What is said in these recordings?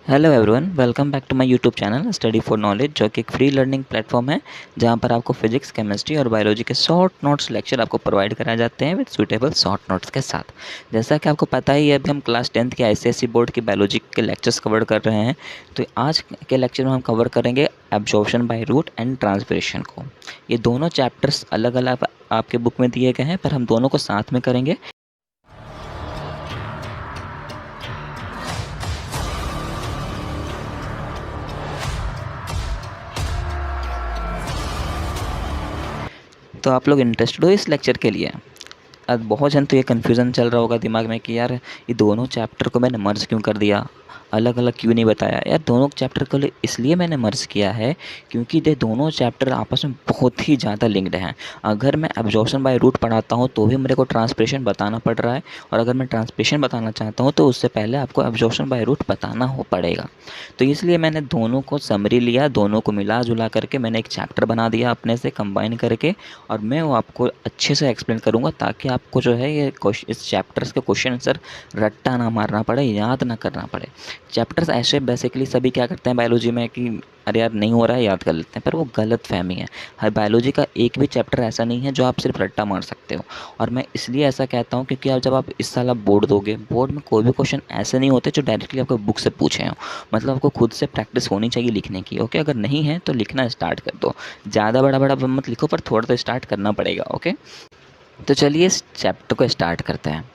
Hello everyone, welcome back to my YouTube channel study for knowledge, जो कि एक free learning platform है जहां पर आपको फिजिक्स, केमिस्ट्री और बायोलॉजी के शॉर्ट नोट्स लेक्चर आपको प्रोवाइड कराए जाते हैं विद सूटेबल शॉर्ट नोट्स के साथ। जैसा कि आपको पता ही है, अभी हम क्लास 10th के आईसीएसई बोर्ड की बायोलॉजी के लेक्चर्स कवर कर रहे हैं। तो आज के लेक्चर में हम कवर करेंगे absorption by root and transpiration को। ये दोनों चैप्टर्स अलग अलग आपके बुक में दिए गए हैं, पर हम दोनों को साथ में करेंगे। तो आप लोग इंटरेस्टेड हो इस लेक्चर के लिए? अब बहुत जन तो ये कन्फ्यूज़न चल रहा होगा दिमाग में कि यार ये दोनों चैप्टर को मैंने मर्ज क्यों कर दिया, अलग अलग क्यों नहीं बताया। यार दोनों चैप्टर को इसलिए मैंने मर्ज किया है क्योंकि ये दोनों चैप्टर आपस में बहुत ही ज़्यादा लिंक्ड हैं। अगर मैं एब्जॉर्प्शन बाय रूट पढ़ाता हूँ तो भी मेरे को ट्रांसपिरेशन बताना पड़ रहा है, और अगर मैं ट्रांसपिरेशन बताना चाहता हूँ तो उससे पहले आपको एब्जॉर्प्शन बाय रूट बताना हो पड़ेगा। तो इसलिए मैंने दोनों को समरी लिया, दोनों को मिला जुला करके मैंने एक चैप्टर बना दिया अपने से कंबाइन करके, और मैं वो आपको अच्छे से एक्सप्लेन करूँगा ताकि आपको जो है ये इस चैप्टर्स के क्वेश्चन आंसर रट्टा ना मारना पड़े, याद ना करना पड़े। चैप्टर्स ऐसे बेसिकली सभी क्या करते हैं बायोलॉजी में कि अरे यार नहीं हो रहा है, याद कर लेते हैं, पर वो गलत फहमी है। हर बायोलॉजी का एक भी चैप्टर ऐसा नहीं है जो आप सिर्फ रट्टा मार सकते हो। और मैं इसलिए ऐसा कहता हूँ क्योंकि आप जब आप इस साल आप बोर्ड दोगे, बोर्ड में कोई भी क्वेश्चन ऐसे नहीं होते जो डायरेक्टली आपको बुक से पूछे हों। मतलब आपको खुद से प्रैक्टिस होनी चाहिए लिखने की। ओके, अगर नहीं है तो लिखना स्टार्ट कर दो। ज़्यादा बड़ा बड़ा मत लिखो, पर थोड़ा तो स्टार्ट करना पड़ेगा। ओके, तो चलिए इस चैप्टर को स्टार्ट करते हैं।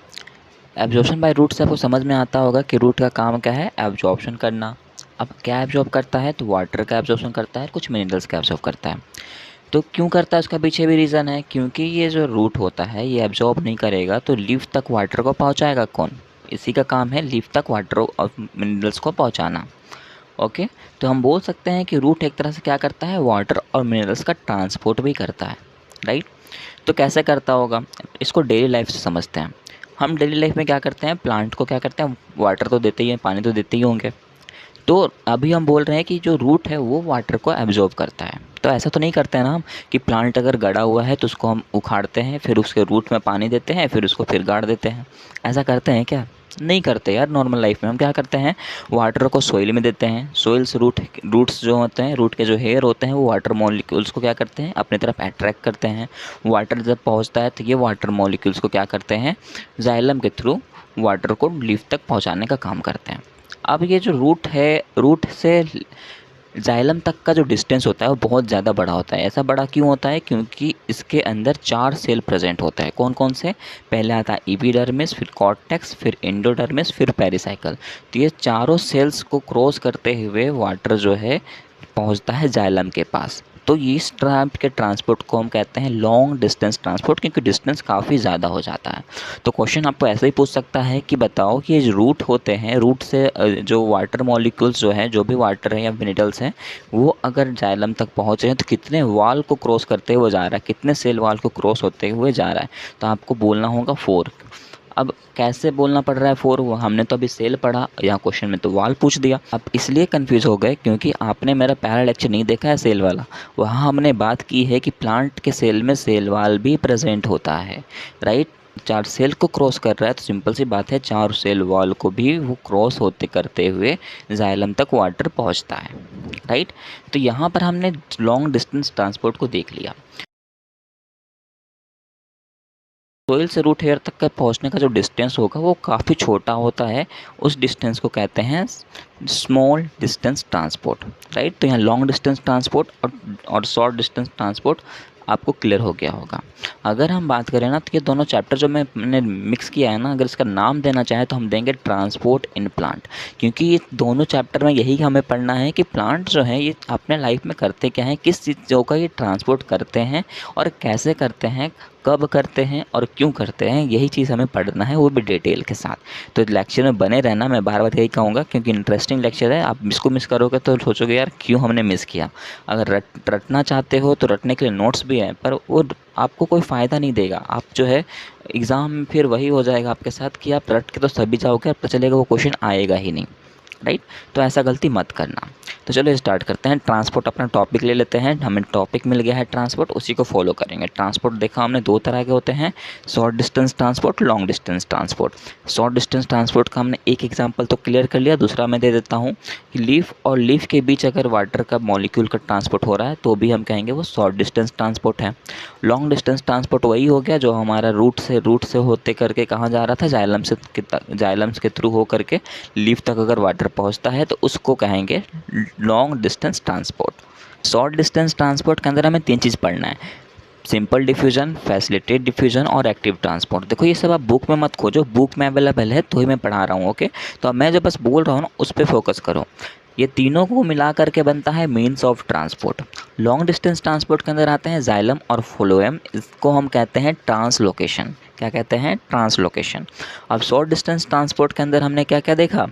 एब्जॉर्प्शन बाय रूट से आपको समझ में आता होगा कि रूट का काम क्या है, एब्जॉर्प्शन करना। अब क्या एब्जॉर्ब करता है, तो वाटर का एब्जॉर्प्शन करता है, कुछ मिनरल्स का एब्जॉर्ब करता है। तो क्यों करता है उसका पीछे भी रीज़न है, क्योंकि ये जो रूट होता है ये एब्जॉर्ब नहीं करेगा तो लीफ तक वाटर को पहुंचाएगा कौन? इसी का काम है लीफ तक वाटर और मिनरल्स को पहुंचाना। ओके, तो हम बोल सकते हैं कि रूट एक तरह से क्या करता है, वाटर और मिनरल्स का ट्रांसपोर्ट भी करता है। राइट, तो कैसे करता होगा, इसको डेली लाइफ से समझते हैं। हम डेली लाइफ में क्या करते हैं, प्लांट को क्या करते हैं, वाटर तो देते ही हैं, पानी तो देते ही होंगे। तो अभी हम बोल रहे हैं कि जो रूट है वो वाटर को एब्जॉर्ब करता है। तो ऐसा तो नहीं करते हैं ना हम कि प्लांट अगर गड़ा हुआ है तो उसको हम उखाड़ते हैं, फिर उसके रूट में पानी देते हैं, फिर उसको फिर गाड़ देते हैं। ऐसा करते हैं क्या? नहीं करते यार। नॉर्मल लाइफ में हम क्या करते हैं, वाटर को सोइल में देते हैं। सोइल से रूट्स जो होते हैं, रूट के जो हेयर होते हैं, वो वाटर मॉलिक्यूल्स को क्या करते हैं, अपनी तरफ अट्रैक्ट करते हैं। वाटर जब पहुंचता है तो ये वाटर मॉलिक्यूल्स को क्या करते हैं, जाइलम के थ्रू वाटर को लीफ तक पहुंचाने का काम करते हैं। अब ये जो रूट है, रूट से जाइलम तक का जो डिस्टेंस होता है वो बहुत ज़्यादा बड़ा होता है। ऐसा बड़ा क्यों होता है, क्योंकि इसके अंदर 4 सेल प्रेजेंट होता है। कौन कौन से? पहले आता है एपिडर्मिस, फिर कॉर्टेक्स, फिर एंडोडर्मिस, फिर पेरिसाइकल। तो ये चारों सेल्स को क्रॉस करते हुए वाटर जो है पहुंचता है जाइलम के पास। तो इस टाइप के ट्रांसपोर्ट को हम कहते हैं लॉन्ग डिस्टेंस ट्रांसपोर्ट, क्योंकि डिस्टेंस काफ़ी ज़्यादा हो जाता है। तो क्वेश्चन आपको ऐसे ही पूछ सकता है कि बताओ कि ये जो रूट होते हैं, रूट से जो वाटर मॉलिक्यूल्स जो हैं, जो भी वाटर है या मिनरल्स हैं, वो अगर जाइलम तक पहुँचे हैं तो कितने वाल को क्रॉस करते हुए जा रहा है, कितने सेल वाल को क्रॉस होते हुए जा रहा है? तो आपको बोलना होगा 4। अब कैसे बोलना पड़ रहा है 4? वो हमने तो अभी सेल पढ़ा, यहाँ क्वेश्चन में तो वाल पूछ दिया। आप इसलिए कंफ्यूज हो गए क्योंकि आपने मेरा पहला लेक्चर नहीं देखा है सेल वाला। वहाँ हमने बात की है कि प्लांट के सेल में सेल वाल भी प्रेजेंट होता है। राइट, 4 सेल को क्रॉस कर रहा है तो सिंपल सी बात है 4 सेल वॉल को भी वो क्रॉस होते करते हुए जाइलम तक वाटर पहुंचता है। राइट, तो यहाँ पर हमने लॉन्ग डिस्टेंस ट्रांसपोर्ट को देख लिया। सोइल से रूट हेयर तक का पहुंचने का जो डिस्टेंस होगा वो काफ़ी छोटा होता है। उस डिस्टेंस को कहते हैं स्मॉल डिस्टेंस ट्रांसपोर्ट। राइट, तो यहाँ लॉन्ग डिस्टेंस ट्रांसपोर्ट और शॉर्ट डिस्टेंस ट्रांसपोर्ट आपको क्लियर हो गया होगा। अगर हम बात करें ना, तो ये दोनों चैप्टर जो मैंने मिक्स किया है ना, अगर इसका नाम देना चाहे तो हम देंगे ट्रांसपोर्ट इन प्लांट। क्योंकि ये दोनों चैप्टर में यही हमें पढ़ना है कि प्लांट जो है ये अपने लाइफ में करते क्या हैं, किस चीज़ों का ये ट्रांसपोर्ट करते हैं और कैसे करते हैं, कब करते हैं और क्यों करते हैं। यही चीज़ हमें पढ़ना है, वो भी डिटेल के साथ। तो लेक्चर में बने रहना, मैं बार बार यही कहूँगा, क्योंकि इंटरेस्टिंग लेक्चर है। आप इसको मिस करोगे तो सोचोगे यार क्यों हमने मिस किया। अगर रटना चाहते हो तो रटने के लिए नोट्स भी हैं, पर वो आपको कोई फ़ायदा नहीं देगा। आप जो है एग्ज़ाम में फिर वही हो जाएगा आपके साथ कि आप रट के तो सभी जाओगे, अब तो चलेगा वो क्वेश्चन आएगा ही नहीं। राइट। तो ऐसा गलती मत करना। तो चलो स्टार्ट करते हैं। ट्रांसपोर्ट अपना टॉपिक ले लेते हैं, हमें टॉपिक मिल गया है ट्रांसपोर्ट, उसी को फॉलो करेंगे। ट्रांसपोर्ट देखा हमने दो तरह के होते हैं, short distance transport, long distance transport. Short distance transport का हमने एक एग्जांपल तो क्लियर कर लिया, दूसरा मैं दे देता हूँ कि लीफ और लीफ के बीच अगर वाटर का मॉलिक्यूल का ट्रांसपोर्ट हो रहा है तो भी हम कहेंगे वो शॉर्ट डिस्टेंस ट्रांसपोर्ट है। लॉन्ग डिस्टेंस ट्रांसपोर्ट वही हो गया जो हमारा रूट से होते करके कहाँ जा रहा था, जाइलम्स के थ्रू हो करके लीफ तक अगर वाटर पहुँचता है तो उसको कहेंगे long distance transport. Short distance transport के अंदर हमें तीन चीज़ पढ़ना है, सिंपल डिफ्यूजन, फैसिलिटेटेड डिफ्यूजन और एक्टिव ट्रांसपोर्ट। देखो ये सब आप बुक में मत खोजो, बुक में अवेलेबल है तो ही मैं पढ़ा रहा हूँ, ओके। तो अब मैं जो बस बोल रहा हूँ ना उस पर फोकस करो। ये तीनों को मिला करके बनता है means of transport. Long distance transport के अंदर आते हैं जाइलम और फ्लोएम, इसको हम कहते हैं ट्रांसलोकेशन। क्या कहते हैं? ट्रांसलोकेशन। अब शॉर्ट डिस्टेंस ट्रांसपोर्ट के अंदर हमने क्या क्या देखा?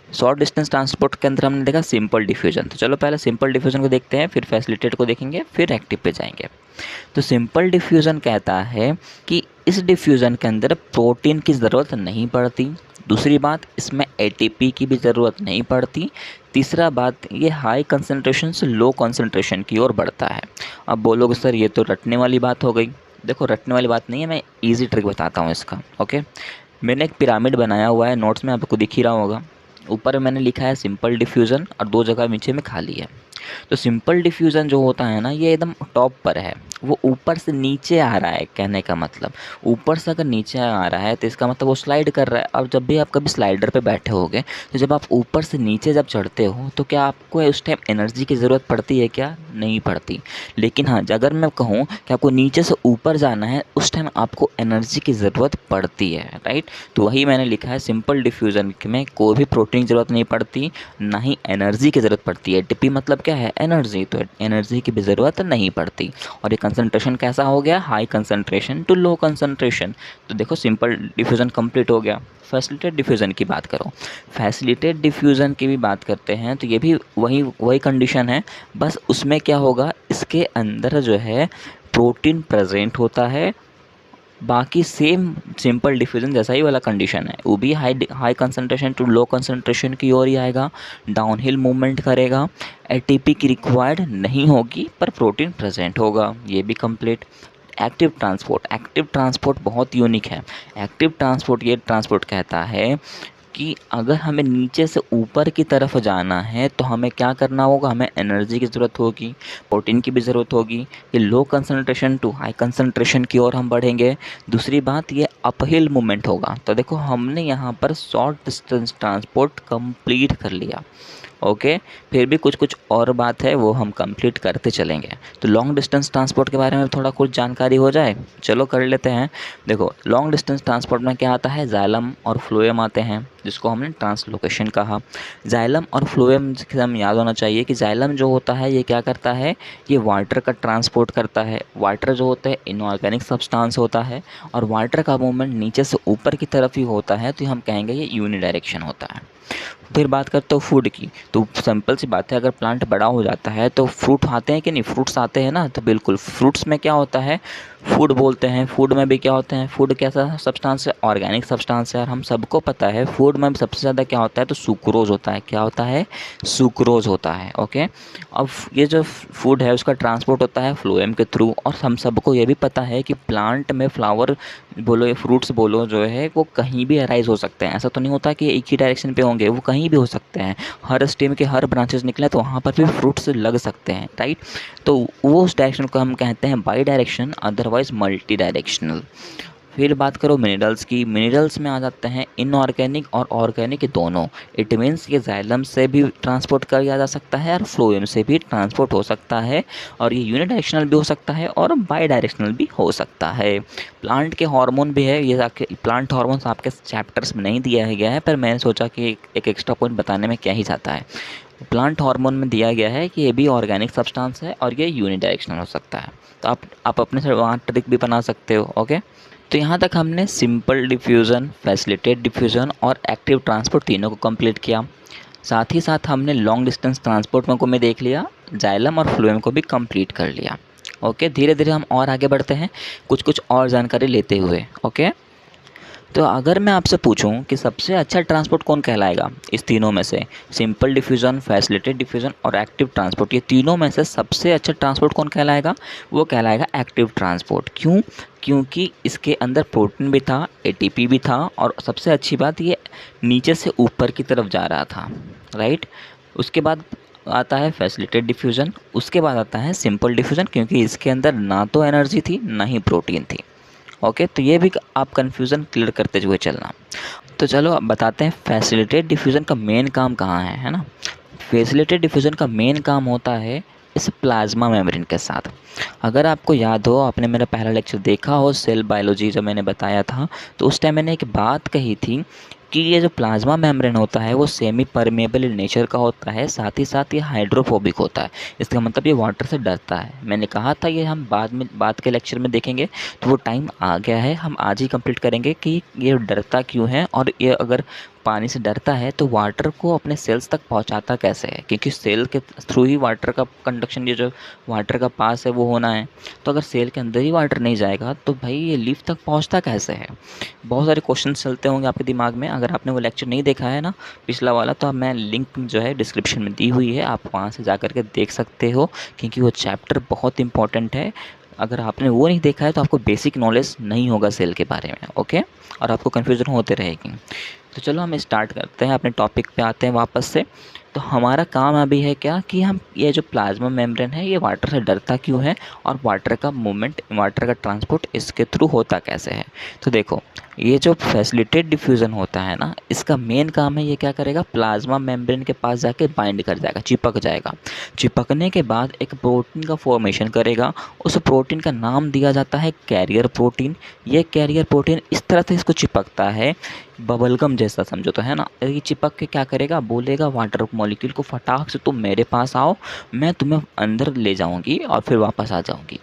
शॉर्ट डिस्टेंस ट्रांसपोर्ट के अंदर हमने देखा सिंपल डिफ्यूजन। तो चलो पहले सिंपल डिफ्यूजन को देखते हैं, फिर फैसिलिटेटेड को देखेंगे, फिर एक्टिव पे जाएंगे। तो सिंपल डिफ्यूज़न कहता है कि इस डिफ्यूज़न के अंदर प्रोटीन की ज़रूरत नहीं पड़ती। दूसरी बात, इसमें एटीपी की भी ज़रूरत नहीं पड़ती। तीसरा बात, ये हाई कंसंट्रेशन से लो कंसंट्रेशन की ओर बढ़ता है। अब बोलोगे सर ये तो रटने वाली बात हो गई। देखो रटने वाली बात नहीं है, मैं ईजी ट्रिक बताता हूँ इसका, ओके। मैंने एक पिरामिड बनाया हुआ है, नोट्स में आपको दिख ही रहा होगा। ऊपर मैंने लिखा है सिंपल डिफ्यूज़न और दो जगह नीचे में खाली है। तो सिंपल डिफ्यूज़न जो होता है ना, ये एकदम टॉप पर है, वो ऊपर से नीचे आ रहा है। कहने का मतलब ऊपर से अगर नीचे आ रहा है तो इसका मतलब वो स्लाइड कर रहा है। अब जब भी आप कभी स्लाइडर पे बैठे होगे तो जब आप ऊपर से नीचे जब चढ़ते हो तो क्या आपको उस टाइम एनर्जी की ज़रूरत पड़ती है? क्या नहीं पड़ती। लेकिन हाँ, अगर मैं कहूँ कि आपको नीचे से ऊपर जाना है उस टाइम आपको एनर्जी की ज़रूरत पड़ती है, राइट। तो वही मैंने लिखा है, सिंपल डिफ्यूज़न में कोई भी प्रोटीन की ज़रूरत नहीं पड़ती, ना ही एनर्जी की ज़रूरत पड़ती है। एटीपी मतलब क्या है? एनर्जी। तो एनर्जी की भी ज़रूरत नहीं पड़ती। और ये कंसंट्रेशन कैसा हो गया? High concentration to low concentration. तो देखो सिंपल डिफ्यूज़न कंप्लीट हो गया। फैसिलिटेटेड डिफ्यूज़न की बात करो, फैसिलिटेटेड डिफ्यूज़न की भी बात करते हैं तो ये भी वही कंडीशन है, बस उसमें क्या होगा, इसके अंदर जो है प्रोटीन प्रेजेंट होता है। बाकी सेम सिंपल डिफ्यूज़न जैसा ही वाला कंडीशन है, वो भी high concentration to low concentration की ओर ही आएगा, डाउनहिल मूवमेंट करेगा, एटीपी की रिक्वायर्ड नहीं होगी पर प्रोटीन प्रेजेंट होगा। ये भी कंप्लीट। एक्टिव ट्रांसपोर्ट बहुत यूनिक है। एक्टिव ट्रांसपोर्ट ये ट्रांसपोर्ट कहता है कि अगर हमें नीचे से ऊपर की तरफ जाना है तो हमें क्या करना होगा? हमें एनर्जी की ज़रूरत होगी, प्रोटीन की भी ज़रूरत होगी। ये low concentration to high concentration की ओर हम बढ़ेंगे। दूसरी बात, ये अपहिल मूवमेंट होगा। तो देखो हमने यहाँ पर शॉर्ट डिस्टेंस ट्रांसपोर्ट कंप्लीट कर लिया, ओके। फिर भी कुछ कुछ और बात है वो हम कंप्लीट करते चलेंगे। तो लॉन्ग डिस्टेंस ट्रांसपोर्ट के बारे में थोड़ा कुछ जानकारी हो जाए, चलो कर लेते हैं। देखो लॉन्ग डिस्टेंस ट्रांसपोर्ट में क्या आता है? जाइलम और फ्लोएम आते हैं, जिसको हमने ट्रांसलोकेशन कहा। जाइलम और फ्लोएम से हमें याद होना चाहिए कि जाइलम जो होता है ये क्या करता है? ये वाटर का ट्रांसपोर्ट करता है। वाटर जो होता है इनऑर्गेनिक सब्सटेंस होता है और वाटर का मूवमेंट नीचे से ऊपर की तरफ ही होता है, तो हम कहेंगे ये यूनिडायरेक्शन होता है। फिर बात करते हो फूड की, तो सिंपल सी बात है, अगर प्लांट बड़ा हो जाता है तो फ्रूट आते हैं कि नहीं? फ्रूट्स आते हैं ना, तो बिल्कुल फ्रूट्स में क्या होता है? फूड बोलते हैं। फूड में भी क्या होते हैं? फूड कैसा सब्सटेंस है? ऑर्गेनिक सब्सटेंस है। और हम सबको पता है फूड में सबसे ज़्यादा क्या होता है? तो सुक्रोज होता है। क्या होता है? सुक्रोज होता है, ओके। अब ये जो फूड है उसका ट्रांसपोर्ट होता है फ्लोएम के थ्रू। और हम सबको ये भी पता है कि प्लांट में फ्लावर बोलो या फ्रूट्स बोलो जो है वो कहीं भी अराइज हो सकते हैं। ऐसा तो नहीं होता कि एक ही डायरेक्शन पे होंगे, वो कहीं भी हो सकते हैं। हर स्टेम के हर ब्रांचेस निकले तो वहाँ पर भी फ्रूट्स लग सकते हैं, राइट। तो वो उस डायरेक्शन को हम कहते हैं by direction, otherwise multi directional. फिर बात करो मिनरल्स की। मिनरल्स में आ जाते हैं इनऑर्गेनिक और ऑर्गेनिक दोनों। इट मीन्स ये जाइलम से भी ट्रांसपोर्ट किया जा सकता है और फ्लोएम से भी ट्रांसपोर्ट हो सकता है। और ये यूनिडायरेक्शनल भी हो सकता है और बाई डायरेक्शनल भी हो सकता है। प्लांट के हार्मोन भी है, ये आपके प्लांट हार्मोन्स आपके चैप्टर्स में नहीं दिया गया है, पर मैंने सोचा कि एक एक्स्ट्रा पॉइंट बताने में क्या ही जाता है। प्लांट हार्मोन में दिया गया है कि ये भी ऑर्गेनिक सब्सटेंस है और ये यूनिडायरेक्शनल हो सकता है। तो आप अपने से वहाँ ट्रिक भी बना सकते हो, ओके। तो यहाँ तक हमने सिंपल डिफ्यूज़न, फैसिलिटेटेड डिफ्यूज़न और एक्टिव ट्रांसपोर्ट तीनों को कंप्लीट किया। साथ ही साथ हमने लॉन्ग डिस्टेंस ट्रांसपोर्ट को में देख लिया, जाइलम और फ्लोएम को भी कंप्लीट कर लिया, ओके। धीरे धीरे हम और आगे बढ़ते हैं कुछ कुछ और जानकारी लेते हुए, ओके। तो अगर मैं आपसे पूछूं कि सबसे अच्छा ट्रांसपोर्ट कौन कहलाएगा इस तीनों में से, सिंपल डिफ्यूज़न, फैसिलिटेड डिफ्यूज़न और एक्टिव ट्रांसपोर्ट, ये तीनों में से सबसे अच्छा ट्रांसपोर्ट कौन कहलाएगा? वो कहलाएगा एक्टिव ट्रांसपोर्ट। क्यों? क्योंकि इसके अंदर प्रोटीन भी था, एटीपी भी था, और सबसे अच्छी बात ये नीचे से ऊपर की तरफ जा रहा था, राइट। उसके बाद आता है फैसिलिटेड डिफ्यूज़न, उसके बाद आता है सिंपल डिफ्यूज़न, क्योंकि इसके अंदर ना तो एनर्जी थी ना ही प्रोटीन थी। ओके, तो ये भी आप कन्फ्यूज़न क्लियर करते हुए चलना। तो चलो अब बताते हैं फैसिलिटेड डिफ्यूज़न का मेन काम कहाँ है ना। फैसिलिटेड डिफ्यूज़न का मेन काम होता है इस प्लाज्मा मेम्ब्रेन के साथ। अगर आपको याद हो, आपने मेरा पहला लेक्चर देखा हो सेल बायोलॉजी जब मैंने बताया था, तो उस टाइम मैंने एक बात कही थी कि ये जो प्लाज्मा मेम्ब्रेन होता है वो सेमी परमेबल इन नेचर का होता है, साथ ही साथ ये हाइड्रोफोबिक होता है। इसका मतलब ये वाटर से डरता है। मैंने कहा था ये हम बाद के लेक्चर में देखेंगे, तो वो टाइम आ गया है, हम आज ही कंप्लीट करेंगे कि ये डरता क्यों है, और ये अगर पानी से डरता है तो वाटर को अपने सेल्स तक पहुंचाता कैसे है, क्योंकि सेल के थ्रू ही वाटर का कंडक्शन, ये जो वाटर का पास है वो होना है। तो अगर सेल के अंदर ही वाटर नहीं जाएगा तो भाई ये लीफ तक पहुंचता कैसे है। बहुत सारे क्वेश्चन चलते होंगे आपके दिमाग में। अगर आपने वो लेक्चर नहीं देखा है ना, पिछला वाला, तो अब मैं लिंक जो है डिस्क्रिप्शन में दी हुई है, आप वहाँ से जा कर के देख सकते हो, क्योंकि वो चैप्टर बहुत इंपॉर्टेंट है। अगर आपने वो नहीं देखा है तो आपको बेसिक नॉलेज नहीं होगा सेल के बारे में, ओके, और आपको कन्फ्यूज़न होते रहेगी। तो चलो हम स्टार्ट करते हैं, अपने टॉपिक पे आते हैं वापस से। तो हमारा काम अभी है क्या कि हम ये जो प्लाज्मा मेम्ब्रेन है ये वाटर से डरता क्यों है, और वाटर का मूवमेंट, वाटर का ट्रांसपोर्ट इसके थ्रू होता कैसे है। तो देखो, ये जो फैसिलिटेड डिफ्यूज़न होता है ना, इसका मेन काम है ये क्या करेगा, प्लाज्मा मेम्ब्रेन के पास जाके बाइंड कर जाएगा, चिपक जाएगा। चिपकने के बाद एक प्रोटीन का फॉर्मेशन करेगा। उस प्रोटीन का नाम दिया जाता है कैरियर प्रोटीन। ये कैरियर प्रोटीन इस तरह से इसको चिपकता है, बबलगम जैसा समझो तो, है ना। ये चिपक के क्या करेगा, बोलेगा वाटर मॉलिक्यूल को फटाक से तुम मेरे पास आओ, मैं तुम्हें अंदर ले जाऊंगी और फिर वापस आ जाऊंगी।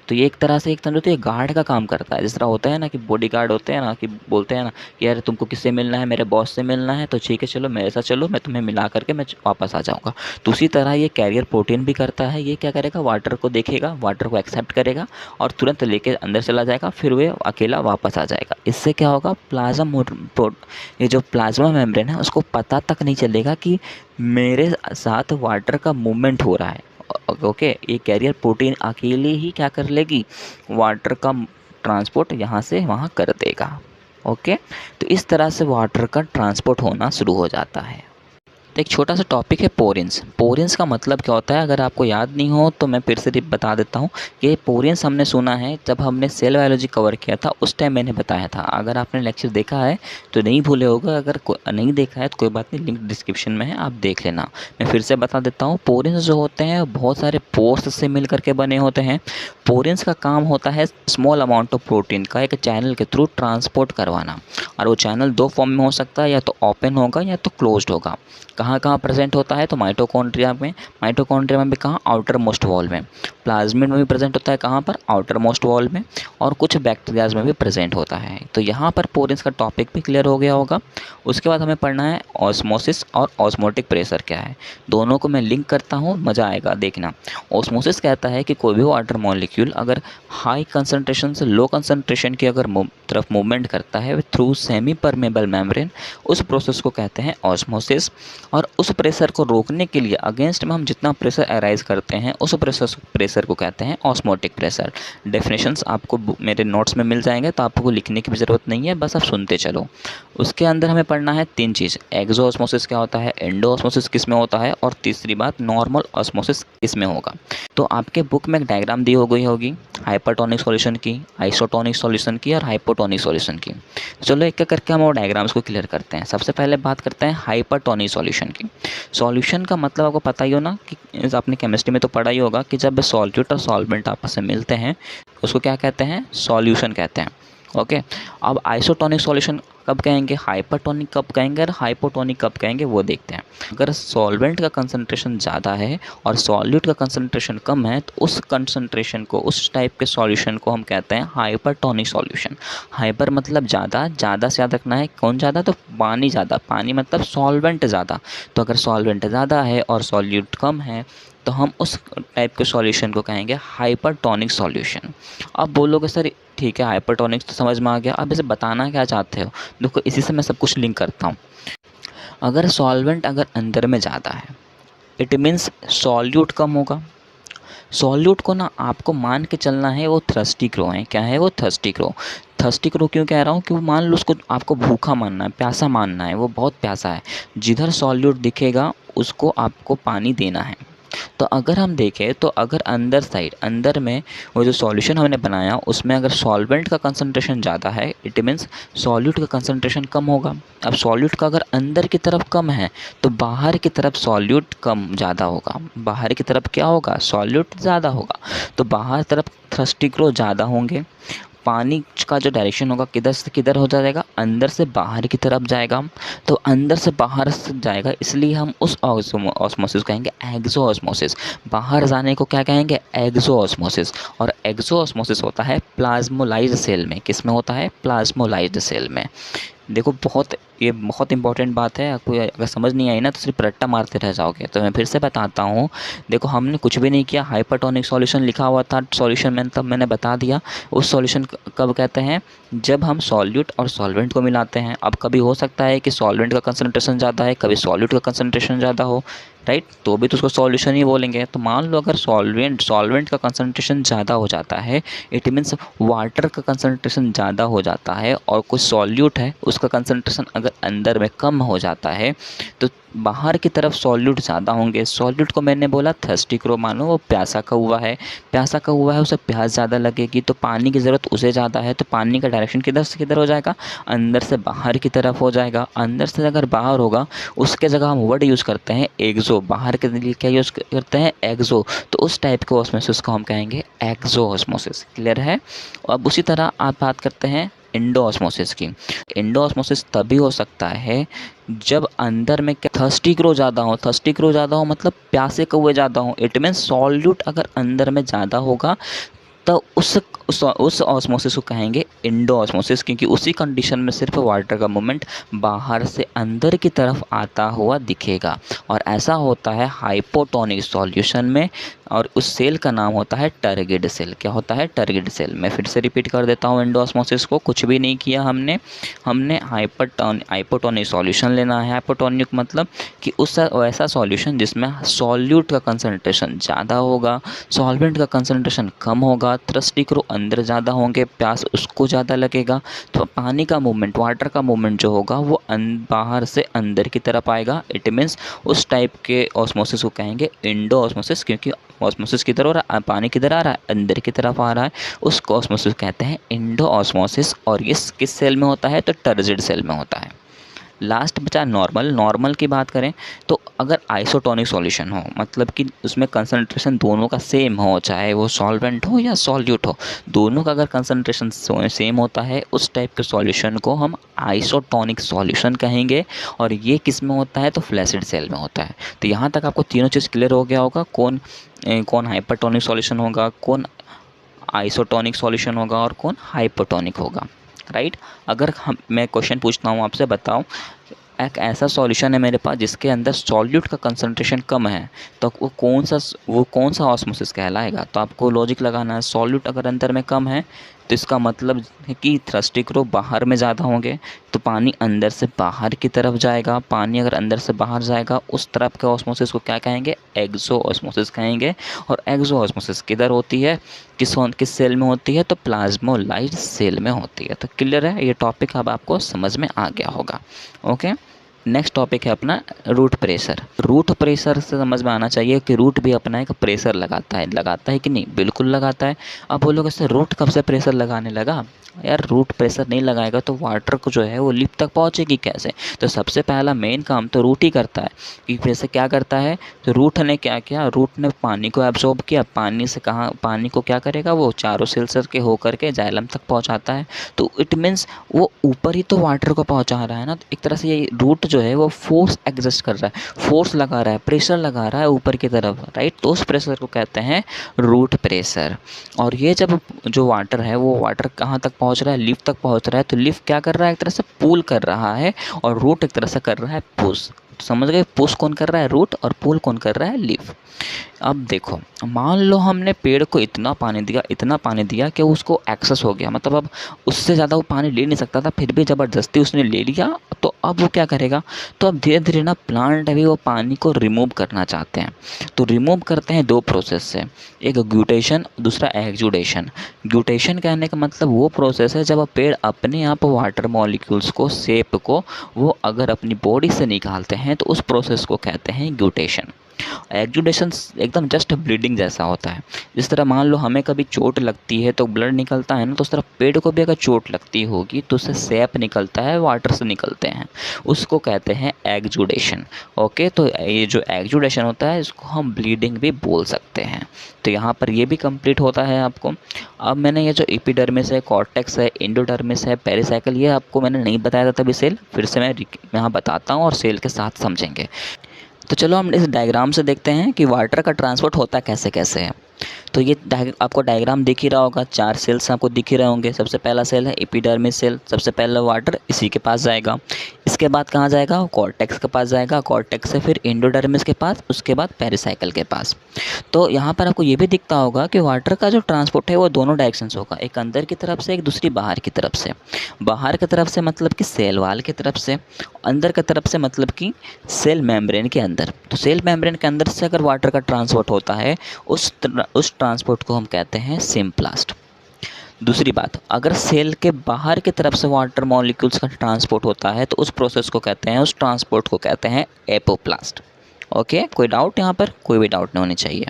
तो ये एक तरह से, एक समझो तो ये गार्ड का काम करता है। जिस तरह होता है ना कि बॉडी गार्ड होते हैं ना, कि बोलते हैं ना कि यार तुमको किससे मिलना है, मेरे बॉस से मिलना है, तो ठीक है चलो मेरे साथ चलो, मैं तुम्हें मिला करके मैं वापस आ जाऊँगा। तो उसी तरह ये कैरियर प्रोटीन भी करता है। ये क्या करेगा, वाटर को देखेगा, वाटर को एक्सेप्ट करेगा और तुरंत लेके अंदर चला जाएगा, फिर वह अकेला वापस आ जाएगा। इससे क्या होगा, ये जो प्लाज्मा मेम्ब्रेन है उसको पता तक नहीं चलेगा कि मेरे साथ वाटर का मूवमेंट हो रहा है। ओके, ये कैरियर प्रोटीन अकेले ही क्या कर लेगी, वाटर का ट्रांसपोर्ट यहाँ से वहाँ कर देगा। ओके, तो इस तरह से वाटर का ट्रांसपोर्ट होना शुरू हो जाता है। तो एक छोटा सा टॉपिक है पोरेंस। पोरेंस का मतलब क्या होता है, अगर आपको याद नहीं हो तो मैं फिर से बता देता हूँ कि पोरेंस हमने सुना है जब हमने सेल बायोलॉजी कवर किया था, उस टाइम मैंने बताया था। अगर आपने लेक्चर देखा है तो नहीं भूले होगा, अगर नहीं देखा है तो कोई बात नहीं, लिंक डिस्क्रिप्शन में है, आप देख लेना। मैं फिर से बता देता हूँ, पोरेंस जो होते हैं बहुत सारे पोर्स से मिल करके बने होते हैं। पोरेंस का काम होता है स्मॉल अमाउंट ऑफ प्रोटीन का एक चैनल के थ्रू ट्रांसपोर्ट करवाना, और वो चैनल दो फॉर्म में हो सकता है, या तो ओपन होगा या तो क्लोज्ड होगा। कहाँ कहाँ प्रेजेंट होता है, तो माइटोकॉन्ड्रिया में, माइटोकॉन्ड्रिया में भी कहाँ, आउटर मोस्ट वॉल में। प्लाज्मिड में भी प्रेजेंट होता है, कहाँ पर, आउटर मोस्ट वॉल में। और कुछ बैक्टीरियाज में भी प्रेजेंट होता है। तो यहाँ पर पोरेंस का टॉपिक भी क्लियर हो गया होगा। उसके बाद हमें पढ़ना है ऑस्मोसिस और ऑस्मोटिक प्रेशर क्या है। दोनों को मैं लिंक करता हूँ, मज़ा आएगा देखना। ऑस्मोसिस कहता है कि कोई भी वाटर मॉलिक्यूल अगर हाई कंसनट्रेशन से लो कंसनट्रेशन की अगर तरफ मूवमेंट करता है थ्रू सेमी परमेबल मेम्ब्रेन, उस प्रोसेस को कहते हैं ऑस्मोसिस। और उस प्रेशर को रोकने के लिए अगेंस्ट में हम जितना प्रेशर अराइज करते हैं, उस प्रेशर को कहते हैं ऑस्मोटिक प्रेशर। डेफिनेशंस आपको मेरे नोट्स में मिल जाएंगे, तो आपको लिखने की भी ज़रूरत नहीं है, बस आप सुनते चलो। उसके अंदर हमें पढ़ना है तीन चीज़, एक्सो ऑस्मोसिस क्या होता है, एंडो ऑस्मोसिस किस में होता है, और तीसरी बात नॉर्मल ऑस्मोसिस किस में होगा। तो आपके बुक में एक डायग्राम दी हो गई होगी हाइपरटोनिक सॉल्यूशन की, आइसोटोनिक सॉल्यूशन की और हाइपोटोनिक सॉल्यूशन की। चलो एक एक करके हम वो डायग्राम्स को क्लियर करते हैं। सबसे पहले बात करते हैं हाइपरटोनिक सॉल्यूशन की। सॉल्यूशन का मतलब आपको पता ही हो ना, कि आपने केमिस्ट्री में तो पढ़ा ही होगा कि जब सॉल्यूट और सॉल्वेंट आपस में मिलते हैं उसको क्या कहते हैं, सॉल्यूशन कहते हैं। ओके, अब आइसोटोनिक सॉल्यूशन कब कहेंगे, हाइपरटोनिक कब कहेंगे और हाइपोटोनिक कब कहेंगे, वो देखते हैं। अगर सॉल्वेंट का कंसंट्रेशन ज़्यादा है और सॉल्यूट का कंसंट्रेशन कम है, तो उस कंसंट्रेशन को, उस टाइप के सॉल्यूशन को हम कहते हैं हाइपरटोनिक सॉल्यूशन। हाइपर मतलब ज़्यादा, ज़्यादा से याद रखना है, कौन ज़्यादा, तो पानी ज़्यादा, पानी मतलब सॉल्वेंट ज़्यादा। तो अगर सॉल्वेंट ज़्यादा है और सॉल्यूट कम है तो हम उस टाइप के सॉल्यूशन को कहेंगे हाइपरटोनिक सॉल्यूशन। अब बोलोगे सर ठीक है, हाइपरटोनिक तो समझ में आ गया। अब इसे बताना क्या चाहते हो, देखो इसी से मैं सब कुछ लिंक करता हूँ। अगर सॉल्वेंट अगर अंदर में ज़्यादा है, इट मीन्स सॉल्यूट कम होगा। सॉल्यूट को ना आपको मान के चलना है वो थर्स्टी क्रो है। क्या है वो? Thirsty crow. थर्स्टी क्रो क्यों कह रहा हूँ कि वो मान लो उसको आपको भूखा मानना है, प्यासा मानना है, वो बहुत प्यासा है। जिधर सॉल्यूट दिखेगा उसको आपको पानी देना है। तो अगर हम देखें तो अगर अंदर साइड, अंदर में वो जो सॉल्यूशन हमने बनाया उसमें अगर सॉल्वेंट का कंसंट्रेशन ज़्यादा है, इट मीन्स सॉल्यूट का कंसंट्रेशन कम होगा। अब सॉल्यूट का अगर अंदर की तरफ कम है तो बाहर की तरफ सॉल्यूट कम ज़्यादा होगा। बाहर की तरफ क्या होगा? सॉल्यूट ज़्यादा होगा। तो बाहर तरफ थ्रस्टी क्रो ज़्यादा होंगे। पानी का जो डायरेक्शन होगा किधर से किधर हो जाएगा? अंदर से बाहर की तरफ जाएगा। तो अंदर से बाहर से जाएगा, इसलिए हम उस ऑस्मोसिस कहेंगे एक्सो ऑस्मोसिस। बाहर जाने को क्या कहेंगे? एक्सो ऑस्मोसिस। और एक्सो ऑस्मोसिस होता है प्लाज्मोलाइज्ड सेल में। किस में होता है? प्लाज्मोलाइज्ड सेल में। देखो ये बहुत इंपॉर्टेंट बात है। आपको अगर समझ नहीं आई ना तो सिर्फ रट्टा मारते रह जाओगे। तो मैं फिर से बताता हूँ। देखो हमने कुछ भी नहीं किया, हाइपरटोनिक सॉल्यूशन लिखा हुआ था, सॉल्यूशन मैंने तब मैंने बता दिया। उस सॉल्यूशन कब कहते हैं? जब हम सॉल्यूट और सॉल्वेंट को मिलाते हैं। अब कभी हो सकता है कि सॉल्वेंट का कंसंट्रेशन ज़्यादा है, कभी सॉल्यूट का कंसंट्रेशन ज़्यादा हो, राइट? तो भी तो उसको सॉल्यूशन ही बोलेंगे। तो मान लो अगर सॉल्वेंट का कंसंट्रेशन ज़्यादा हो जाता है, इट मीन्स वाटर का कंसंट्रेशन ज़्यादा हो जाता है, और कुछ सॉल्यूट है उसका कंसंट्रेशन अगर अंदर में कम हो जाता है, तो बाहर की तरफ सॉल्यूट ज़्यादा होंगे। सॉल्यूट को मैंने बोला थर्स्टी क्रो, मानो वो प्यासा का हुआ है। प्यासा का हुआ है, उसे प्यास ज़्यादा लगेगी, तो पानी की ज़रूरत उसे ज़्यादा है। तो पानी का डायरेक्शन किधर से किधर हो जाएगा? अंदर से बाहर की तरफ हो जाएगा। अंदर से अगर बाहर होगा, उसके जगह हम वर्ड यूज़ करते हैं एक्सो। बाहर के लिए क्या यूज़ करते हैं? एक्सो। तो उस टाइप के ऑस्मोसिस को हम कहेंगे एक्सो ऑस्मोसिस। क्लियर है? अब उसी तरह आप बात करते हैं इंडो ऑस्मोसिस की। इंडो ऑस्मोसिस तभी हो सकता है जब अंदर में क्या थर्स्टी क्रो ज़्यादा हो। थर्स्टी क्रो ज़्यादा हो मतलब प्यासे कौवे ज़्यादा हो। इट मीन्स सॉल्यूट अगर अंदर में ज़्यादा होगा तो उस ऑस्मोसिस को कहेंगे इंडो ऑस्मोसिस, क्योंकि उसी कंडीशन में सिर्फ वाटर का मूवमेंट बाहर से अंदर की तरफ आता हुआ दिखेगा। और ऐसा होता है हाइपोटोनिक सॉल्यूशन में, और उस सेल का नाम होता है टर्गिड सेल। क्या होता है? टर्गिड सेल। मैं फिर से रिपीट कर देता हूँ इंडो ऑस्मोसिस को। कुछ भी नहीं किया हमने हाइपोटोनिक सॉल्यूशन लेना है। हाइपोटोनिक मतलब कि उस ऐसा सॉल्यूशन जिसमें सॉल्यूट का कंसंट्रेशन ज़्यादा होगा, सॉल्वेंट का कंसंट्रेशन कम होगा, थ्रस्टी क्रो अंदर ज़्यादा होंगे, प्यास उसको ज़्यादा लगेगा। तो पानी का मूवमेंट, वाटर का मूवमेंट जो होगा वो बाहर से अंदर की तरफ आएगा। इट मीन्स उस टाइप के ऑस्मोसिस को कहेंगे इंडो ऑस्मोसिस, क्योंकि ऑस्मोसिस किधर हो रहा है? पानी किधर आ रहा है? अंदर की तरफ आ रहा है। उसको ऑस्मोसिस कहते हैं इंडो ऑस्मोसिस। और ये किस सेल में होता है? तो टर्जिड सेल में होता है। लास्ट बचा नॉर्मल। नॉर्मल की बात करें तो अगर आइसोटोनिक सॉल्यूशन हो, मतलब कि उसमें कंसंट्रेशन दोनों का सेम हो, चाहे वो सॉल्वेंट हो या सॉल्यूट हो, दोनों का अगर कंसंट्रेशन सेम होता है, उस टाइप के सॉल्यूशन को हम आइसोटोनिक सॉल्यूशन कहेंगे। और ये किस में होता है? तो फ्लैसिड सेल में होता है। तो यहाँ तक आपको तीनों चीज़ क्लियर हो गया होगा, कौन हाइपरटोनिक सॉल्यूशन होगा, कौन आइसोटोनिक सॉल्यूशन होगा, और कौन हाइपोटोनिक होगा, राइट? अगर मैं क्वेश्चन पूछता हूँ आपसे, बताओ एक ऐसा सॉल्यूशन है मेरे पास जिसके अंदर सॉल्यूट का कंसंट्रेशन कम है, तो वो कौन सा ऑस्मोसिस कहलाएगा? तो आपको लॉजिक लगाना है। सॉल्यूट अगर अंदर में कम है तो इसका मतलब है कि थ्रस्टी क्रो बाहर में ज़्यादा होंगे, तो पानी अंदर से बाहर की तरफ जाएगा। पानी अगर अंदर से बाहर जाएगा, उस तरफ के ऑस्मोसिस को क्या कहेंगे? एक्सो ऑस्मोसिस कहेंगे। और एक्सो ऑस्मोसिस किधर होती है? किस सेल में होती है? तो प्लाज्मोलाइज्ड सेल में होती है। तो क्लियर है? ये टॉपिक अब आपको समझ में आ गया होगा। ओके, नेक्स्ट टॉपिक है अपना रूट प्रेशर। रूट प्रेशर से समझ में आना चाहिए कि रूट भी अपना एक प्रेशर लगाता है कि नहीं? बिल्कुल लगाता है। अब बोलोगे सर रूट कब से प्रेशर लगाने लगा? यार रूट प्रेशर नहीं लगाएगा तो वाटर को जो है वो लिप तक पहुंचेगी कैसे? तो सबसे पहला मेन काम तो रूट ही करता है। कि प्रेशर क्या करता है? तो रूट ने क्या किया? रूट ने पानी को एब्जॉर्ब किया। पानी को क्या करेगा? वो चारों सेल्सर के होकर के जाइलम तक पहुँचाता है। तो इट मीन्स वो ऊपर ही तो वाटर को पहुँचा रहा है ना। तो एक तरह से ये रूट जो है वो फोर्स एग्जिस्ट कर रहा है, फोर्स लगा रहा है, प्रेशर लगा रहा है ऊपर की तरफ, राइट? तो उस प्रेशर को कहते हैं रूट प्रेशर। और ये जब जो वाटर है वो वाटर कहाँ तक पहुँच रहा है? लिफ तक पहुँच रहा है। तो लिफ क्या कर रहा है? एक तरह से पुल कर रहा है, और रूट एक तरह से कर रहा है पुश। समझ गए? पुश कौन कर रहा है? रूट। और पुल कौन कर रहा है? लिफ। अब देखो, मान लो हमने पेड़ को इतना पानी दिया कि उसको एक्सेस हो गया, मतलब अब उससे ज़्यादा वो पानी ले नहीं सकता था, फिर भी ज़बरदस्ती उसने ले लिया। तो अब वो क्या करेगा, तो अब धीरे धीरे ना प्लांट अभी वो पानी को रिमूव करना चाहते हैं। तो रिमूव करते हैं दो प्रोसेस से, एक ग्यूटेशन, दूसरा एक्सुडेशन। ग्यूटेशन कहने का मतलब वो प्रोसेस है जब पेड़ अपने आप वाटर मॉलिक्यूल्स को, सेप को, वो अगर अपनी बॉडी से निकालते हैं तो उस प्रोसेस को कहते हैं ग्यूटेशन। एक्जुडेशन एकदम जस्ट ब्लीडिंग जैसा होता है। जिस तरह मान लो हमें कभी चोट लगती है तो ब्लड निकलता है ना, तो उस तरह पेड़ को भी अगर चोट लगती होगी तो उससे सैप निकलता है, वाटर से निकलते हैं, उसको कहते हैं एक्जुडेशन। ओके, तो ये जो एक्जुडेशन होता है इसको हम ब्लीडिंग भी बोल सकते हैं। तो यहाँ पर ये भी कंप्लीट होता है आपको। अब मैंने ये जो एपिडर्मिस है, कॉर्टेक्स है, एंडोडर्मिस है, पेरिसाइकिल, ये आपको मैंने नहीं बताया था तभी सेल, फिर से मैं यहाँ बताता हूँ और सेल के साथ समझेंगे। तो चलो हम इस डायग्राम से देखते हैं कि वाटर का ट्रांसपोर्ट होता कैसे कैसे है। तो ये आपको डायग्राम दिख ही रहा होगा, 4 सेल्स आपको दिख ही रहे होंगे। सबसे पहला सेल है एपिडर्मिस सेल, सबसे पहला वाटर इसी के पास जाएगा। इसके बाद कहाँ जाएगा, कॉर्टेक्स के पास जाएगा, कॉर्टेक्स से फिर एंडोडर्मिस के पास, उसके बाद पेरिसाइकिल के पास। तो यहाँ पर आपको ये भी दिखता होगा कि वाटर का जो ट्रांसपोर्ट है वो दोनों डायरेक्शन से होगा, एक अंदर की तरफ से, एक दूसरी बाहर की तरफ से। बाहर की तरफ से मतलब कि सेल वाल की तरफ से, अंदर की तरफ से मतलब कि सेल मेम्ब्रेन के अंदर। तो सेल मेम्ब्रेन के अंदर से अगर वाटर का ट्रांसपोर्ट होता है, उस ट्रांसपोर्ट को हम कहते हैं सिम्प्लास्ट। दूसरी बात, अगर सेल के बाहर की तरफ से वाटर मॉलिक्यूल्स का ट्रांसपोर्ट होता है तो उस प्रोसेस को कहते हैं, उस ट्रांसपोर्ट को कहते हैं एपोप्लास्ट। ओके, कोई डाउट यहाँ पर? कोई भी डाउट नहीं होनी चाहिए।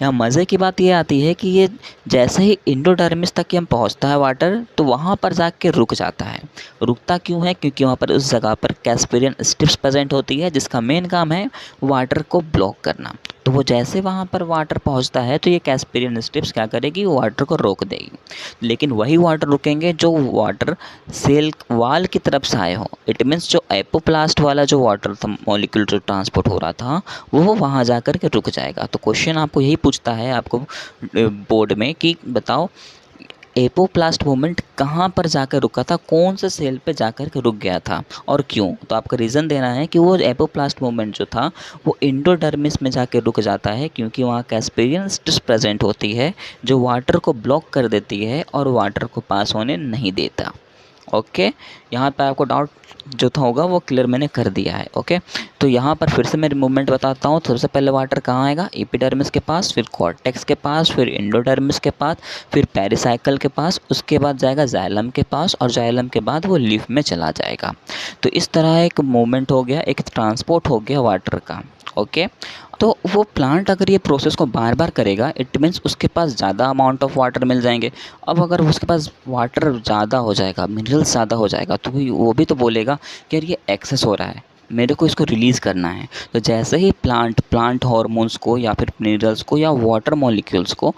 यहाँ मज़े की बात ये आती है कि ये जैसे ही एंडोडर्मिस तक ही हम पहुँचता है वाटर, तो वहाँ पर जाके रुक जाता है। रुकता क्यों है? क्योंकि वहाँ पर उस जगह पर कैस्पेरियन स्ट्रिप्स प्रेजेंट होती है, जिसका मेन काम है वाटर को ब्लॉक करना। तो वो जैसे वहाँ पर वाटर पहुँचता है तो ये कैस्पेरियन स्ट्रिप्स क्या करेगी, वो वाटर को रोक देगी। लेकिन वही वाटर रुकेंगे जो वाटर सेल वाल की तरफ से आए हो। इट मीन्स जो एपोप्लास्ट वाला जो वाटर था, मॉलिक्यूल जो ट्रांसपोर्ट हो रहा था, वो वहाँ जा कर के रुक जाएगा। तो क्वेश्चन आपको यही पूछता है आपको बोर्ड में कि बताओ एपोप्लास्ट मूवमेंट कहाँ पर जाकर रुका था, कौन से सेल पे जाकर के रुक गया था और क्यों। तो आपका रीज़न देना है कि वो एपोप्लास्ट मूवमेंट जो था वो एंडोडर्मिस में जाकर रुक जाता है, क्योंकि वहाँ कैस्पेरियन स्ट्रिप्स प्रेजेंट होती है जो वाटर को ब्लॉक कर देती है और वाटर को पास होने नहीं देता। ओके, यहाँ पे आपको डाउट जो था होगा वो क्लियर मैंने कर दिया है। ओके, तो यहाँ पर फिर से मैं मूवमेंट बताता हूँ। सबसे पहले वाटर कहाँ आएगा, एपिडर्मिस के पास, फिर कॉर्टेक्स के पास, फिर एंडोडर्मिस के पास, फिर पेरिसाइकल के पास, उसके बाद जाएगा जाइलम के पास, और जाइलम के बाद वो लीफ में चला जाएगा। तो इस तरह एक मूवमेंट हो गया, एक ट्रांसपोर्ट हो गया वाटर का। ओके, तो वो प्लांट अगर ये प्रोसेस को बार बार करेगा, इट मीन्स उसके पास ज़्यादा अमाउंट ऑफ वाटर मिल जाएंगे। अब अगर उसके पास वाटर ज़्यादा हो जाएगा, मिनरल्स ज़्यादा हो जाएगा, तो वो भी तो बोलेगा कि यार ये एक्सेस हो रहा है, मेरे को इसको रिलीज़ करना है। तो जैसे ही प्लांट हार्मोन्स को या फिर मिनरल्स को या वाटर मॉलिक्यूल्स को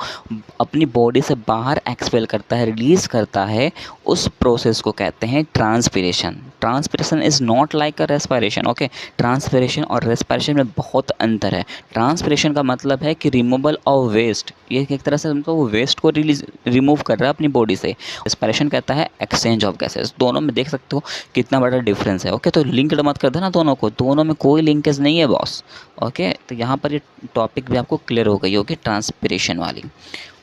अपनी बॉडी से बाहर एक्सपेल करता है, रिलीज़ करता है, उस प्रोसेस को कहते हैं transpiration. Transpiration is not like a respiration. Okay, transpiration और रेस्पिरेशन में बहुत अंतर है। ट्रांसपिरेशन का मतलब है कि रिमूवल ऑफ वेस्ट, ये एक तरह से हमको वो वेस्ट को रिमूव कर रहा है अपनी बॉडी से। रेस्पिरेशन कहता है एक्सचेंज ऑफ गैसेस। दोनों में देख सकते हो कितना बड़ा डिफरेंस है। ओके, तो लिंक्ड मत कर देना दोनों को, दोनों में कोई लिंकेज नहीं है बॉस। ओके, तो यहाँ पर ये टॉपिक भी आपको क्लियर हो गई होगी, ट्रांसपिरेशन वाली।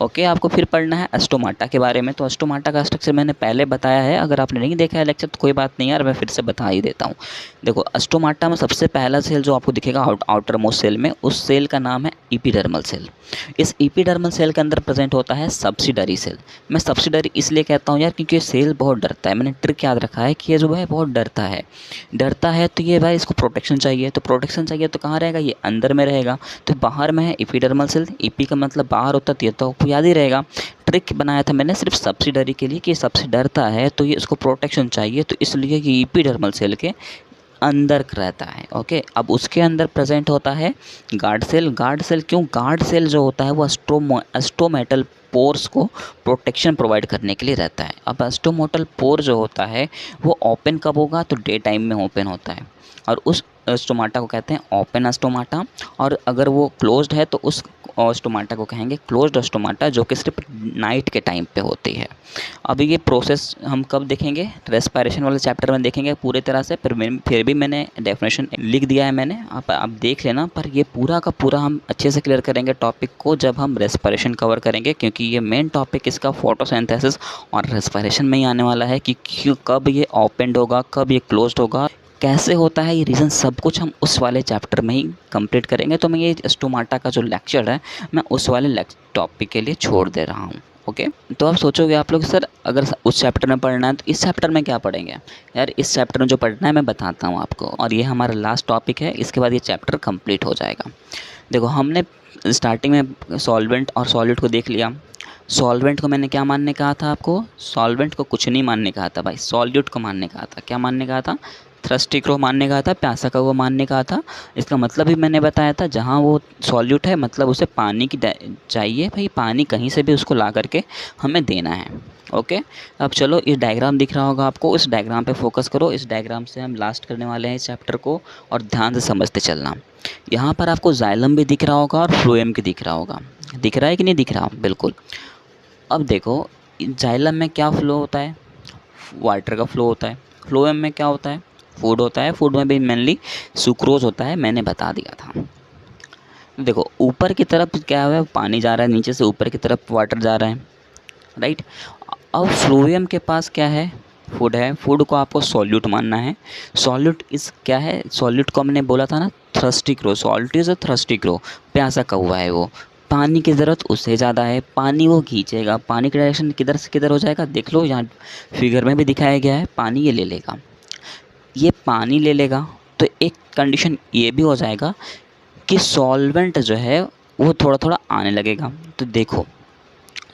ओके, आपको फिर पढ़ना है अस्टोमाटा के बारे में। तो अस्टोमाटा का स्ट्रक्चर मैंने पहले बताया है, अगर आपने नहीं देखा है लेक्चर तो कोई बात नहीं यार, मैं फिर से बता ही देता हूँ। देखो, अस्टोमाटा में सबसे पहला सेल जो आपको दिखेगा आउटर मोस्ट सेल में, उस सेल का नाम है एपिडर्मल सेल। इस एपिडर्मल सेल के अंदर प्रेजेंट होता है सब्सिडरी सेल। मैं सब्सिडरी इसलिए कहता हूँ यार क्योंकि ये सेल बहुत डरता है। मैंने ट्रिक याद रखा है कि ये जो है बहुत डरता है, तो ये भाई इसको प्रोटेक्शन चाहिए। तो प्रोटेक्शन चाहिए तो कहाँ रहेगा, ये अंदर में रहेगा। तो बाहर में है एपिडर्मल सेल, एपी का मतलब बाहर होता है, तो आपको याद ही रहेगा। ट्रिक बनाया था मैंने सिर्फ सब्सिडरी के लिए कि सबसे डरता है तो ये इसको प्रोटेक्शन चाहिए, तो इसलिए कि एपिडर्मल सेल के अंदर रहता है। ओके, अब उसके अंदर प्रेजेंट होता है गार्ड सेल। गार्ड सेल क्यों, गार्ड सेल जो होता है वो एस्टोमेटल पोर्स को प्रोटेक्शन प्रोवाइड करने के लिए रहता है। अब एस्टोमेटल पोर जो होता है वो ओपन कब होगा, तो डे टाइम में ओपन होता है, और उस स्टोमाटा को कहते हैं ओपन स्टोमाटा। और अगर वो क्लोज्ड है तो उस स्टोमाटा को कहेंगे क्लोज्ड स्टोमाटा, जो कि सिर्फ नाइट के टाइम पे होती है। अभी ये प्रोसेस हम कब देखेंगे, रेस्पिरेशन वाले चैप्टर में देखेंगे पूरी तरह से। फिर भी मैंने डेफिनेशन लिख दिया है मैंने, आप देख लेना। पर ये पूरा का पूरा हम अच्छे से क्लियर करेंगे टॉपिक को जब हम रेस्पिरेशन कवर करेंगे, क्योंकि ये मेन टॉपिक इसका फोटोसिंथेसिस और रेस्पिरेशन में ही आने वाला है कि कब ये ओपनड होगा, कब ये क्लोज्ड होगा, कैसे होता है ये रीज़न, सब कुछ हम उस वाले चैप्टर में ही कंप्लीट करेंगे। तो मैं ये स्टोमाटा का जो लेक्चर है मैं उस वाले टॉपिक के लिए छोड़ दे रहा हूँ। ओके, तो आप सोचोगे आप लोग सर अगर उस चैप्टर में पढ़ना है तो इस चैप्टर में क्या पढ़ेंगे। यार इस चैप्टर में जो पढ़ना है मैं बताता हूँ आपको, और ये हमारा लास्ट टॉपिक है, इसके बाद ये चैप्टर कंप्लीट हो जाएगा। देखो हमने स्टार्टिंग में सॉल्वेंट और सॉलिड को देख लिया। सॉल्वेंट को मैंने क्या मानने कहा था आपको, सॉल्वेंट को कुछ नहीं मानने कहा था भाई, सॉल्यूट को मानने कहा था। क्या मानने कहा था, थ्रस्टी को मानने कहा था, प्यासा का वो मानने कहा था। इसका मतलब भी मैंने बताया था, जहाँ वो सॉल्यूट है मतलब उसे पानी की चाहिए भाई, पानी कहीं से भी उसको ला करके हमें देना है। ओके, अब चलो इस डायग्राम दिख रहा होगा आपको, इस डायग्राम पे फोकस करो। इस डायग्राम से हम लास्ट करने वाले हैं इस चैप्टर को, और ध्यान से समझते चलना। यहाँ पर आपको जाइलम भी दिख रहा होगा और फ्लोएम भी दिख रहा होगा। दिख रहा है कि नहीं दिख रहा, बिल्कुल। अब देखो जाइलम में क्या फ्लो होता है, वाटर का फ्लो होता है। फ्लोएम में क्या होता है, फूड होता है। फूड में भी मेनली सुक्रोज होता है, मैंने बता दिया था। देखो ऊपर की तरफ क्या है, पानी जा रहा है, नीचे से ऊपर की तरफ वाटर जा रहा है, राइट। अब फ्लोएम के पास क्या है, फूड है। फूड को आपको सॉल्यूट मानना है। सॉल्यूट इस क्या है, सॉल्यूट को हमने बोला था ना thirsty crow, salt is a thirsty crow, प्यासा कौवा है वो। पानी की ज़रूरत उससे ज़्यादा है, पानी वो खींचेगा। पानी का डायरेक्शन किधर से किधर हो जाएगा, देख लो यहाँ फिगर में भी दिखाया गया है। पानी ये ले लेगा, ये पानी ले लेगा, तो एक कंडीशन ये भी हो जाएगा कि सॉल्वेंट जो है वो थोड़ा थोड़ा आने लगेगा। तो देखो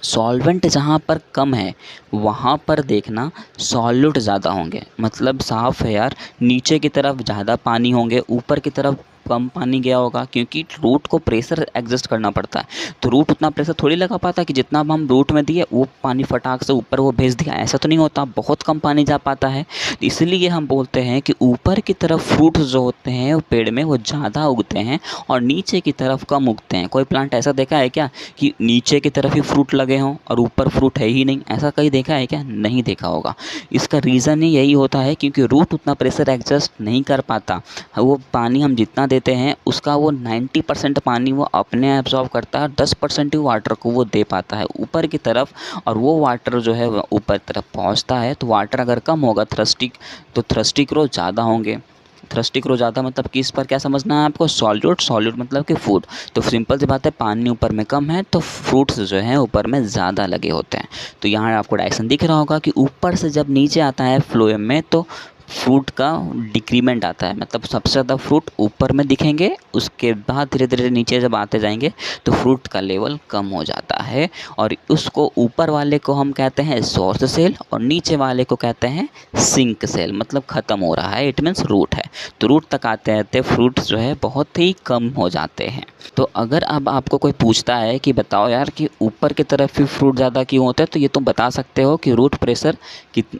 सॉल्वेंट जहाँ पर कम है वहाँ पर देखना सॉल्यूट ज़्यादा होंगे, मतलब साफ़ है यार। नीचे की तरफ ज़्यादा पानी होंगे, ऊपर की तरफ कम पानी गया होगा, क्योंकि रूट को प्रेशर एडजस्ट करना पड़ता है। तो रूट उतना प्रेशर थोड़ी लगा पाता कि जितना हम रूट में दिए वो पानी फटाक से ऊपर वो भेज दिया, ऐसा तो नहीं होता, बहुत कम पानी जा पाता है। तो इसलिए हम बोलते हैं कि ऊपर की तरफ फ्रूट्स जो होते हैं वो पेड़ में वो ज़्यादा उगते हैं और नीचे की तरफ कम उगते हैं। कोई प्लांट ऐसा देखा है क्या कि नीचे की तरफ ही फ्रूट लगे हों और ऊपर फ्रूट है ही नहीं, ऐसा कहीं देखा है क्या, नहीं देखा होगा। इसका रीज़न ही यही होता है क्योंकि रूट उतना प्रेशर एडजस्ट नहीं कर पाता। वो पानी हम जितना देते हैं उसका वो 90% पानी वो अपने एब्जॉर्ब करता है, 10% ही वाटर को वो दे पाता है ऊपर की तरफ, और वो वाटर जो है ऊपर तरफ पहुंचता है। तो वाटर अगर कम होगा तो थ्रस्टी क्रो ज़्यादा होंगे। थ्रस्टी क्रो ज़्यादा मतलब कि इस पर क्या समझना है आपको, सॉल्यूट, सॉल्यूट मतलब कि फूड। तो सिंपल सी बात है, पानी ऊपर में कम है तो फ्रूट्स जो हैं ऊपर में ज़्यादा लगे होते हैं। तो यहाँ आपको डायरेक्शन दिख रहा होगा कि ऊपर से जब नीचे आता है फ्लोएम में तो फ्रूट का डिक्रीमेंट आता है, मतलब सबसे ज़्यादा फ्रूट ऊपर में दिखेंगे, उसके बाद धीरे धीरे नीचे जब आते जाएंगे तो फ्रूट का लेवल कम हो जाता है। और उसको ऊपर वाले को हम कहते हैं सोर्स सेल और नीचे वाले को कहते हैं सिंक सेल, मतलब ख़त्म हो रहा है, इट मीन्स रूट है। तो रूट तक आते आते फ्रूट्स जो है बहुत ही कम हो जाते हैं। तो अगर अब आपको कोई पूछता है कि बताओ यार कि ऊपर की तरफ भी फ्रूट ज़्यादा क्यों होता है, तो ये तुम बता सकते हो कि रूट प्रेशर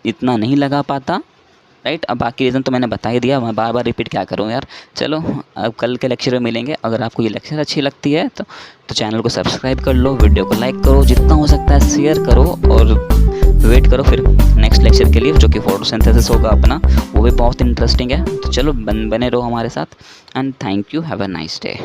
इतना नहीं लगा पाता, राइट। अब बाकी रीज़न तो मैंने बता ही दिया, मैं बार बार रिपीट क्या करूँ यार। चलो अब कल के लेक्चर में मिलेंगे। अगर आपको ये लेक्चर अच्छी लगती है तो चैनल को सब्सक्राइब कर लो, वीडियो को लाइक करो, जितना हो सकता है शेयर करो, और वेट करो फिर नेक्स्ट लेक्चर के लिए जो कि फोटोसिंथेसिस होगा अपना, वो भी बहुत इंटरेस्टिंग है। तो चलो बने रहो हमारे साथ, and thank you, have a nice day.